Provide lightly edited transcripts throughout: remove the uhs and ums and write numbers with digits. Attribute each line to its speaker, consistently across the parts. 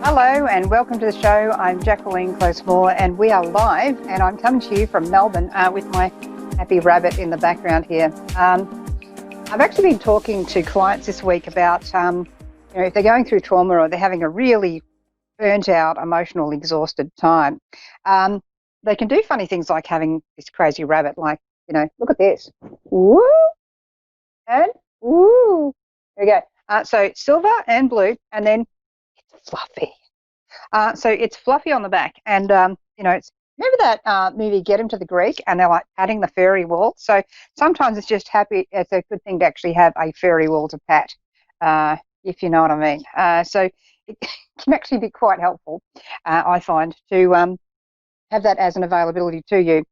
Speaker 1: Hello and welcome to the show. I'm Jacquelene Closemore and we are live, and I'm coming to you from Melbourne with my happy rabbit in the background here. I've actually been talking to clients this week about if they're going through trauma or they're having a really burnt out, emotional, exhausted time. They can do funny things like having this crazy rabbit, like, look at this. Woo! And woo! There we go. So silver and blue, and then it's fluffy. So it's fluffy on the back, and it's remember that movie Get Him to the Greek, and they're like patting the furry wall. So sometimes it's just happy. It's a good thing to actually have a furry wall to pat, if you know what I mean. So it can actually be quite helpful, I find, to have that as an availability to you,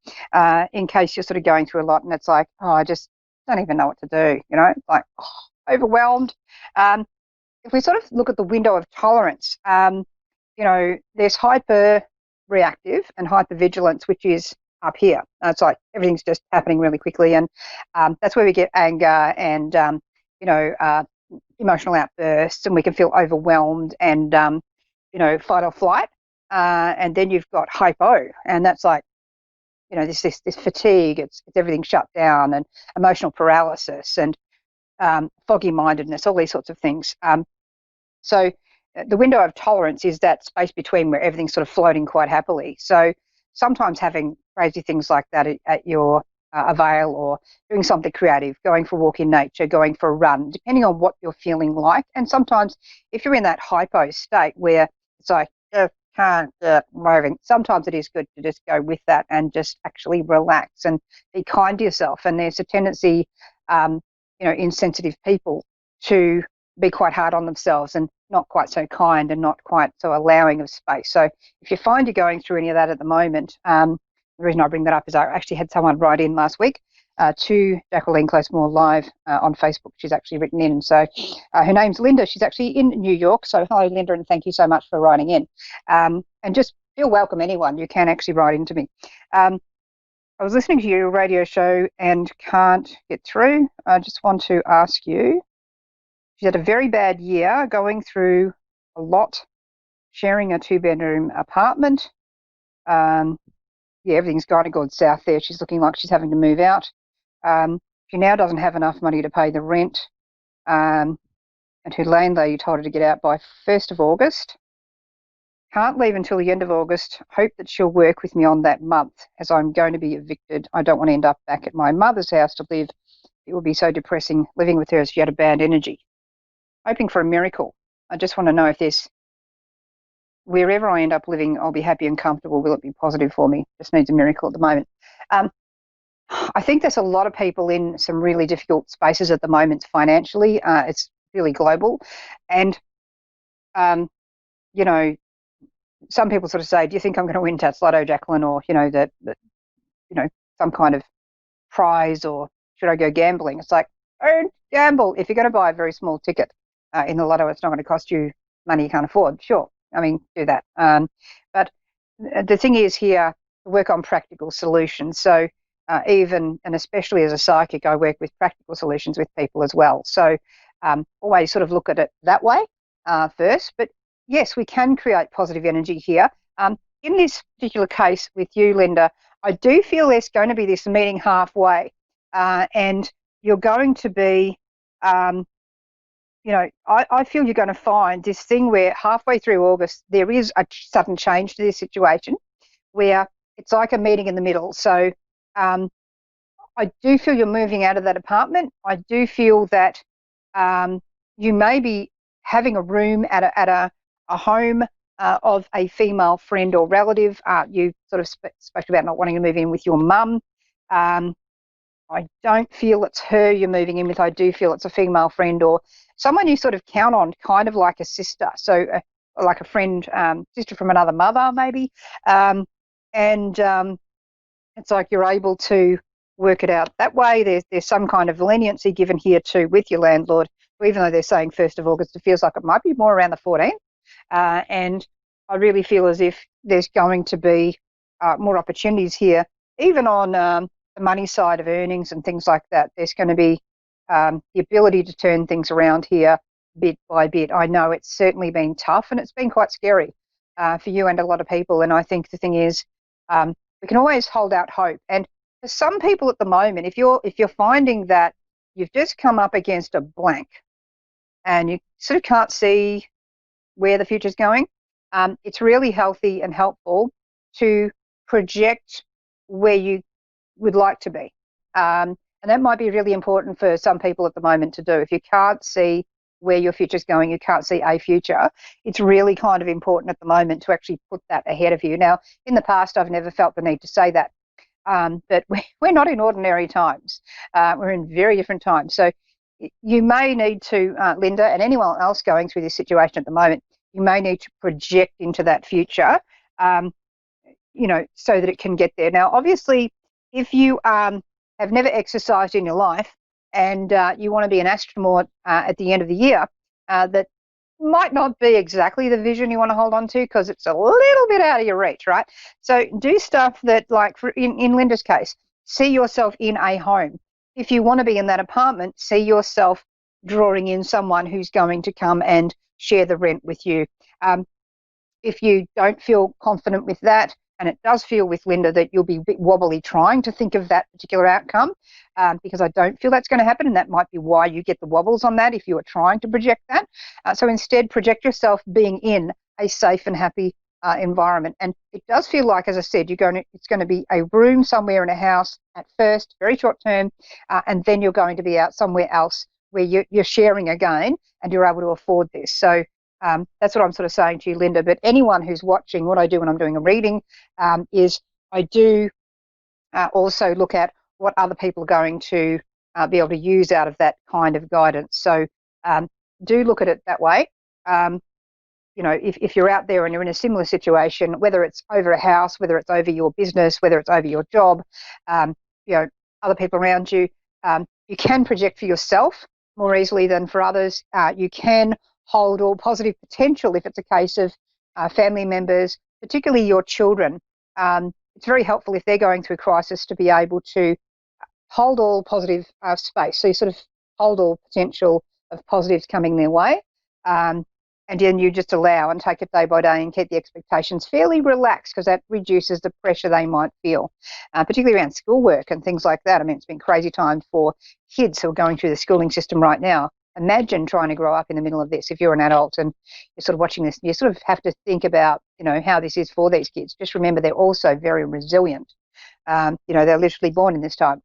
Speaker 1: in case you're sort of going through a lot, and it's like, oh, I just don't even know what to do. Like overwhelmed. If we sort of look at the window of tolerance, there's hyper reactive and hypervigilance, which is up here. It's like everything's just happening really quickly, and that's where we get anger and emotional outbursts, and we can feel overwhelmed and fight or flight. And then you've got hypo, and that's like this fatigue. It's everything shut down, and emotional paralysis, and foggy mindedness, all these sorts of things. So the window of tolerance is that space between where everything's sort of floating quite happily. So sometimes having crazy things like that at your avail, or doing something creative, going for a walk in nature, going for a run, depending on what you're feeling like. And sometimes if you're in that hypo state where it's like, can't moving, sometimes it is good to just go with that and just actually relax and be kind to yourself. And there's a tendency, insensitive people to be quite hard on themselves and not quite so kind and not quite so allowing of space. So if you find you're going through any of that at the moment, the reason I bring that up is I actually had someone write in last week to Jacquelene Closemore Live on Facebook. She's actually written in. So her name's Linda. She's actually in New York. So hello, Linda, and thank you so much for writing in. And just feel welcome, anyone. You can actually write into me. I was listening to your radio show and can't get through. I just want to ask you, she's had a very bad year, going through a lot, sharing a 2-bedroom apartment. Everything's gone south there. She's looking like she's having to move out. She now doesn't have enough money to pay the rent. And her landlady told her to get out by 1st of August. Can't leave until the end of August. Hope that she'll work with me on that month, as I'm going to be evicted. I don't want to end up back at my mother's house to live. It would be so depressing living with her as she had a bad energy. Hoping for a miracle. I just want to know if there's, wherever I end up living, I'll be happy and comfortable. Will it be positive for me? Just needs a miracle at the moment. I think there's a lot of people in some really difficult spaces at the moment financially. It's really global. And, some people sort of say, do you think I'm going to win Tattslotto, Jacqueline, or, some kind of prize, or should I go gambling? It's like, don't gamble. If you're going to buy a very small ticket in the lotto, it's not going to cost you money you can't afford. Sure. I mean, do that. But the thing is here, work on practical solutions. So even, and especially as a psychic, I work with practical solutions with people as well. So always sort of look at it that way first. But yes, we can create positive energy here. In this particular case with you, Linda, I do feel there's going to be this meeting halfway, and you're going to be, I feel you're going to find this thing where halfway through August, there is a sudden change to this situation where it's like a meeting in the middle. So I do feel you're moving out of that apartment. I do feel that you may be having a room at a home of a female friend or relative. You sort of spoke about not wanting to move in with your mum. I don't feel it's her you're moving in with. I do feel it's a female friend or someone you sort of count on, kind of like a sister. So like a friend, sister from another mother maybe. It's like you're able to work it out that way. There's some kind of leniency given here too with your landlord. Even though they're saying 1st of August, it feels like it might be more around the 14th. And I really feel as if there's going to be more opportunities here, even on the money side of earnings and things like that. There's going to be the ability to turn things around here bit by bit. I know it's certainly been tough and it's been quite scary for you and a lot of people. And I think the thing is, we can always hold out hope. And for some people at the moment, if you're finding that you've just come up against a blank and you sort of can't see where the future's going, it's really healthy and helpful to project where you would like to be. And that might be really important for some people at the moment to do. If you can't see where your future's going, you can't see a future, it's really kind of important at the moment to actually put that ahead of you. Now, in the past, I've never felt the need to say that, but we're not in ordinary times. We're in very different times. So you may need to, Linda, and anyone else going through this situation at the moment, you may need to project into that future, um, so that it can get there. Now, obviously, if you have never exercised in your life and you want to be an astronaut at the end of the year, that might not be exactly the vision you want to hold on to because it's a little bit out of your reach, right? So do stuff that, like in Linda's case, see yourself in a home. If you want to be in that apartment, see yourself drawing in someone who's going to come and share the rent with you. If you don't feel confident with that, and it does feel with Linda that you'll be a bit wobbly trying to think of that particular outcome, because I don't feel that's going to happen, and that might be why you get the wobbles on that if you are trying to project that. So instead, project yourself being in a safe and happy environment. And it does feel like, as I said, it's going to be a room somewhere in a house at first, very short term, and then you're going to be out somewhere else where you're sharing again and you're able to afford this. So that's what I'm sort of saying to you, Linda. But anyone who's watching, what I do when I'm doing a reading is I do also look at what other people are going to be able to use out of that kind of guidance. So do look at it that way. If you're out there and you're in a similar situation, whether it's over a house, whether it's over your business, whether it's over your job, other people around you, you can project for yourself more easily than for others. You can hold all positive potential if it's a case of family members, particularly your children. It's very helpful if they're going through crisis to be able to hold all positive space. So you sort of hold all potential of positives coming their way. And then you just allow and take it day by day and keep the expectations fairly relaxed, because that reduces the pressure they might feel, particularly around schoolwork and things like that. I mean, it's been a crazy time for kids who are going through the schooling system right now. Imagine trying to grow up in the middle of this. If you're an adult and you're sort of watching this, you sort of have to think about, how this is for these kids. Just remember, they're also very resilient. They're literally born in this time.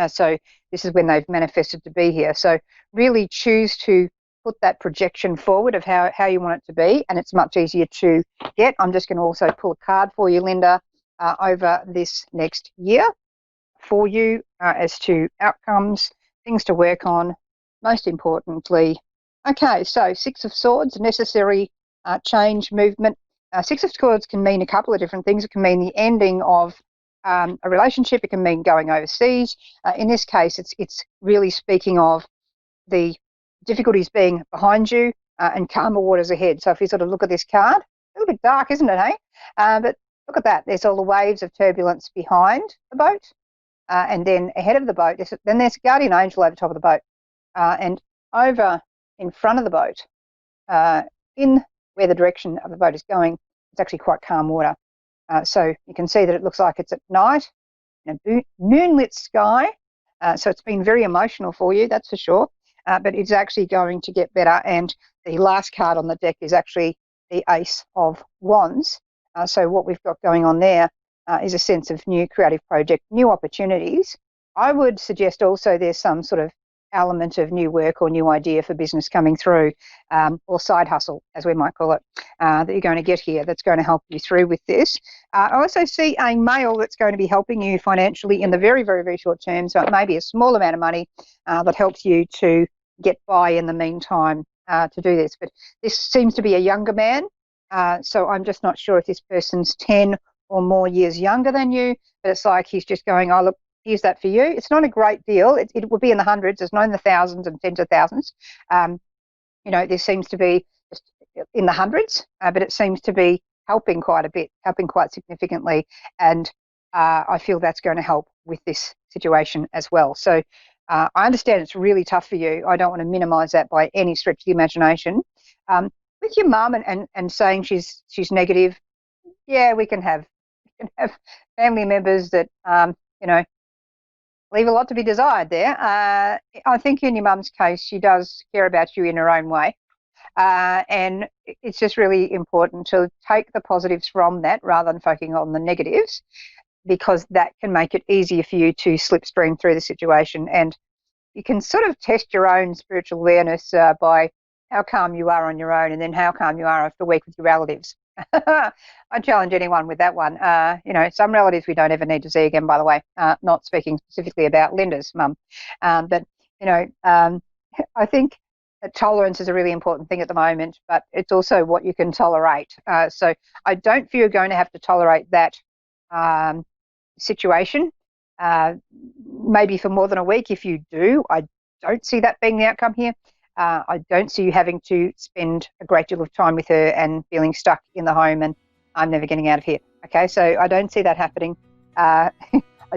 Speaker 1: So this is when they've manifested to be here. So really choose to put that projection forward of how you want it to be, and it's much easier to get. I'm just going to also pull a card for you, Linda, over this next year for you as to outcomes, things to work on, most importantly. Okay, so Six of Swords, necessary change, movement. Six of Swords can mean a couple of different things. It can mean the ending of a relationship. It can mean going overseas. In this case, it's really speaking of the difficulties being behind you and calmer waters ahead. So if you sort of look at this card, a little bit dark, isn't it, hey? But look at that. There's all the waves of turbulence behind the boat, and then ahead of the boat, then there's a guardian angel over top of the boat, and over in front of the boat, in where the direction of the boat is going, it's actually quite calm water. So you can see that it looks like it's at night, in a moonlit sky. So it's been very emotional for you, that's for sure. But it's actually going to get better. And the last card on the deck is actually the Ace of Wands. So what we've got going on there is a sense of new creative project, new opportunities. I would suggest also there's some sort of element of new work or new idea for business coming through, or side hustle, as we might call it, that you're going to get here that's going to help you through with this. I also see a male that's going to be helping you financially in the very, very, very short term. So it may be a small amount of money that helps you to get by in the meantime to do this. But this seems to be a younger man, so I'm just not sure if this person's 10 or more years younger than you, but it's like he's just going, oh, look, here's that for you. It's not a great deal. It would be in the hundreds. It's not in the thousands and tens of thousands. This seems to be just in the hundreds, but it seems to be helping quite a bit, helping quite significantly. And I feel that's going to help with this situation as well. So I understand it's really tough for you. I don't want to minimise that by any stretch of the imagination. With your mum and saying she's negative, yeah, we can have family members that leave a lot to be desired there. I think in your mum's case, she does care about you in her own way. And it's just really important to take the positives from that rather than focusing on the negatives, because that can make it easier for you to slipstream through the situation. And you can sort of test your own spiritual awareness by how calm you are on your own and then how calm you are after a week with your relatives. I challenge anyone with that one. Some relatives we don't ever need to see again, by the way, not speaking specifically about Linda's mum. But I think that tolerance is a really important thing at the moment, but it's also what you can tolerate. So I don't feel you're going to have to tolerate that situation, maybe for more than a week. If you do, I don't see that being the outcome here. I don't see you having to spend a great deal of time with her and feeling stuck in the home and I'm never getting out of here. Okay, so I don't see that happening. I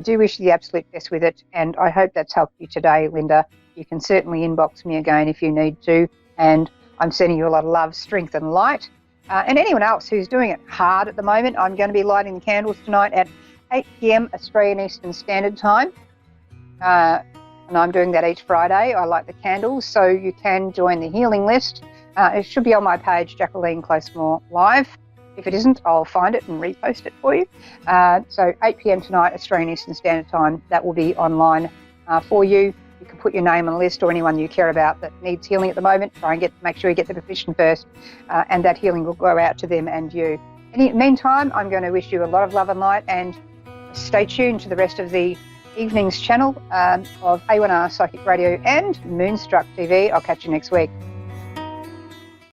Speaker 1: do wish you the absolute best with it, and I hope that's helped you today, Linda. You can certainly inbox me again if you need to, and I'm sending you a lot of love, strength and light. And anyone else who's doing it hard at the moment, I'm going to be lighting the candles tonight at 8 p.m. Australian Eastern Standard Time. And I'm doing that each Friday. I light the candles, so you can join the healing list. It should be on my page, Jacquelene Closemore Live. If it isn't, I'll find it and repost it for you. So 8 p.m. tonight, Australian Eastern Standard Time, that will be online for you. You can put your name on a list, or anyone you care about that needs healing at the moment. Try and make sure you get the permission first, and that healing will go out to them and you. In the meantime, I'm going to wish you a lot of love and light, and stay tuned to the rest of the evening's channel of A1R Psychic Radio and Moonstruck TV. I'll catch you next week.